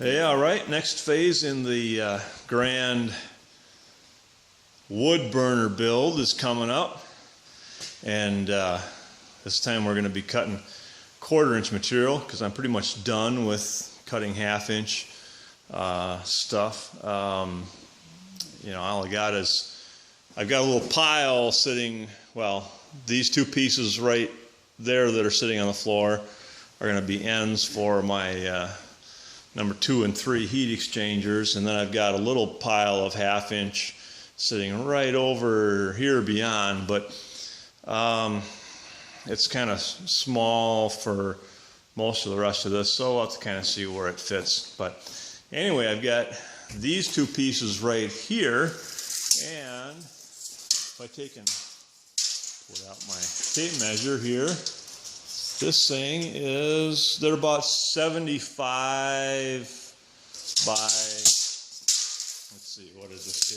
Hey, all right, next phase in the grand wood burner build is coming up, and this time we're going to be cutting 1/4 inch material because I'm pretty much done with cutting 1/2 inch stuff. You know, all I got is I've got a little pile sitting, well, these two pieces right there that are sitting on the floor are going to be ends for my number 2 and 3 heat exchangers, and then I've got a little pile of 1/2 inch sitting right over here beyond, but it's kind of small for most of the rest of this, so I'll have to kind of see where it fits. But anyway, I've got these two pieces right here, and if I take and pull out my tape measure here, this thing is, they're about 75 by, let's see, what is this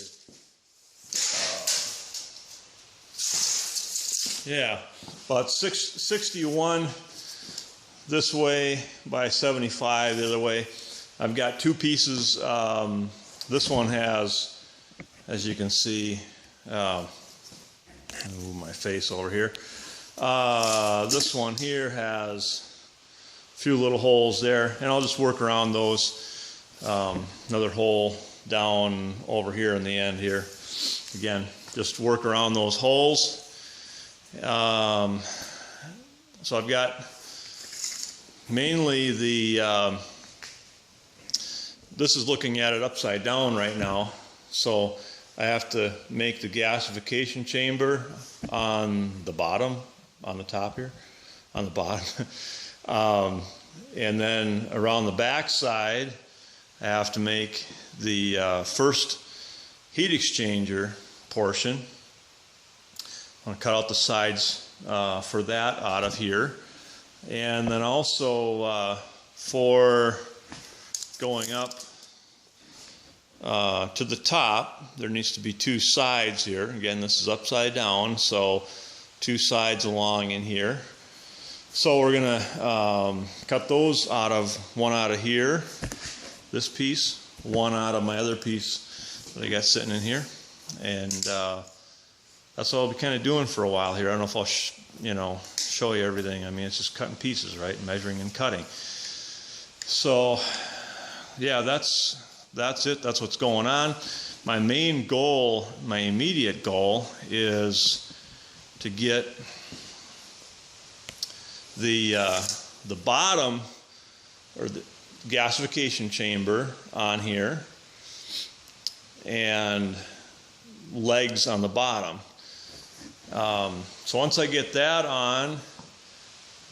here? Yeah, about 61 this way by 75 the other way. I've got two pieces. This one has, as you can see, move my face over here. This one here has a few little holes there, and I'll just work around those. Another hole down over here in the end here. Again, just work around those holes. So I've got mainly the, this is looking at it upside down right now, so I have to make the gasification chamber on the bottom, on the top here, on the bottom. And then around the back side, I have to make the first heat exchanger portion. I'm going to cut out the sides for that out of here. And then also for going up to the top, there needs to be two sides here. Again, this is upside down, so two sides along in here. So we're going to cut those out of, one out of here, this piece, one out of my other piece that I got sitting in here. And that's what I'll be kind of doing for a while here. I don't know if I'll show you everything. I mean, it's just cutting pieces, right? Measuring and cutting. So yeah, that's it. That's what's going on. My main goal, my immediate goal, is to get the bottom, or the gasification chamber on here, and legs on the bottom. So once I get that on,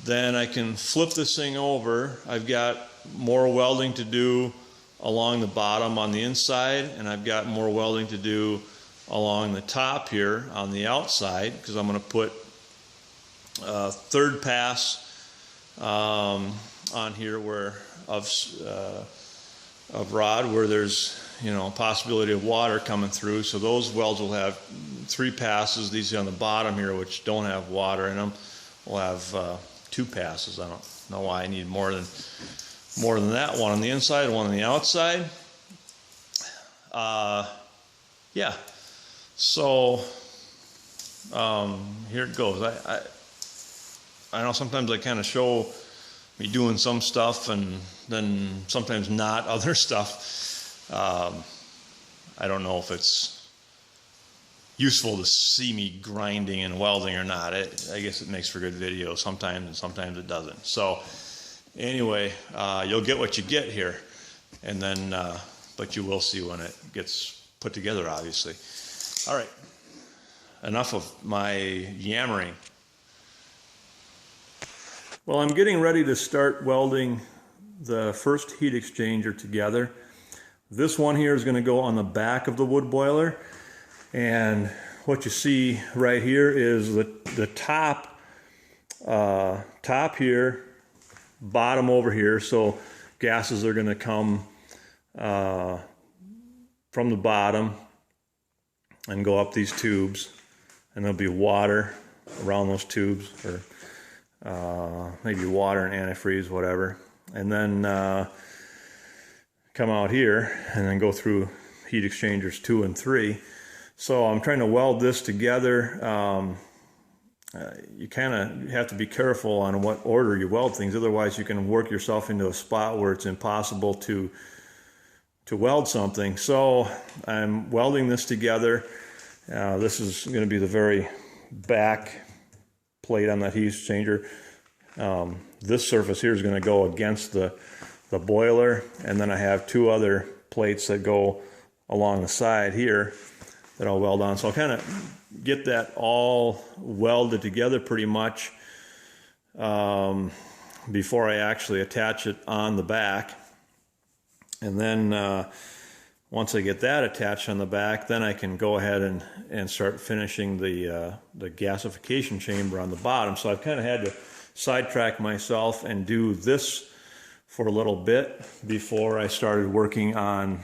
then I can flip this thing over. I've got more welding to do along the bottom on the inside, and I've got more welding to do along the top here on the outside, because I'm going to put third pass on here where of rod where there's possibility of water coming through. So those welds will have 3 passes. These on the bottom here, which don't have water in them, will have 2 passes. I don't know why I need more than that. One on the inside, one on the outside. Yeah. So here it goes. I know sometimes I kind of show me doing some stuff and then sometimes not other stuff. I don't know if it's useful to see me grinding and welding or not. I guess it makes for good video sometimes, and sometimes it doesn't. So anyway, you'll get what you get here, and then but you will see when it gets put together, obviously. All right, enough of my yammering. Well, I'm getting ready to start welding the first heat exchanger together. This one here is going to go on the back of the wood boiler, and what you see right here is the top here, bottom over here. So gases are going to come from the bottom and go up these tubes, and there'll be water around those tubes, or maybe water and antifreeze, whatever. And then come out here and then go through heat exchangers 2 and 3. So I'm trying to weld this together. You kind of have to be careful on what order you weld things, otherwise you can work yourself into a spot where it's impossible to weld something. So I'm welding this together. This is going to be the very back plate on that heat exchanger. This surface here is going to go against the boiler, and then I have 2 other plates that go along the side here that I'll weld on. So I'll kind of get that all welded together pretty much before I actually attach it on the back. And then once I get that attached on the back, then I can go ahead and start finishing the gasification chamber on the bottom. So I've kind of had to sidetrack myself and do this for a little bit before I started working on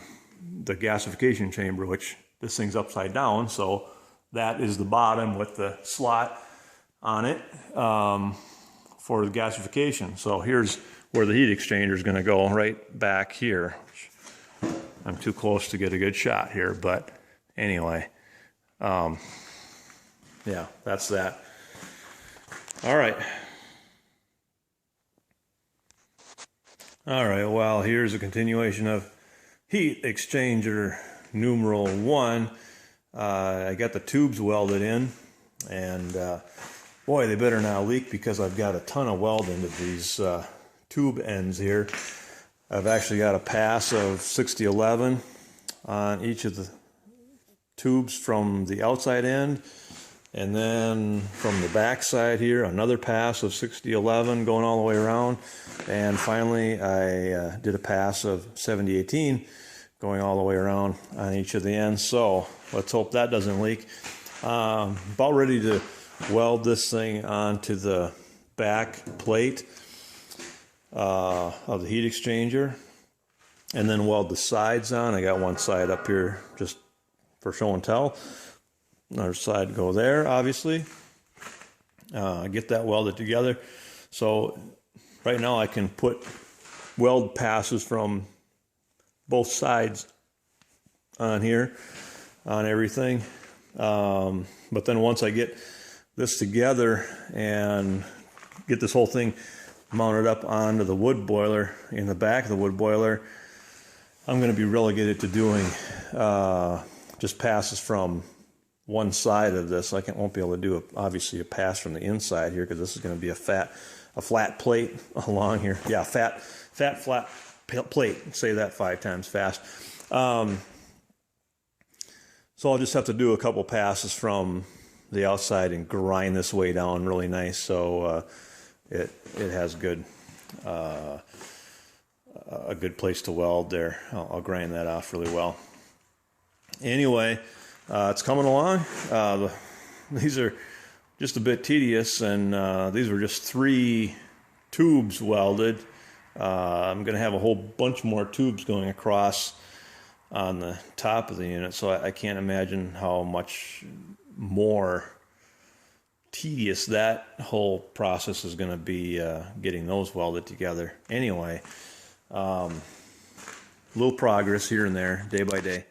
the gasification chamber, which this thing's upside down, so that is the bottom with the slot on it for the gasification. So here's where the heat exchanger is going to go, right back here. I'm too close to get a good shot here, but anyway, yeah, that's that. All right. All right, well, here's a continuation of heat exchanger numeral 1. I got the tubes welded in, and boy, they better not leak because I've got a ton of weld into these tube ends here. I've actually got a pass of 6011 on each of the tubes from the outside end, and then from the back side here another pass of 6011 going all the way around, and finally I did a pass of 7018 going all the way around on each of the ends. So let's hope that doesn't leak. About ready to weld this thing onto the back plate of the heat exchanger, and then weld the sides on. I got one side up here just for show and tell. Another side go there, obviously. Get that welded together. So right now I can put weld passes from both sides on here, on everything. But then once I get this together and get this whole thing mounted up onto the wood boiler in the back of the wood boiler, I'm going to be relegated to doing just passes from one side of this. I won't be able to do obviously a pass from the inside here because this is going to be a flat plate along here. Yeah, flat plate. Say that 5 times fast. So I'll just have to do a couple passes from the outside and grind this way down really nice, so it has a good place to weld there. I'll grind that off really well. Anyway, it's coming along. These are just a bit tedious, and these were just 3 tubes welded. I'm going to have a whole bunch more tubes going across on the top of the unit, so I can't imagine how much more tedious that whole process is going to be, getting those welded together. Anyway, little progress here and there, day by day.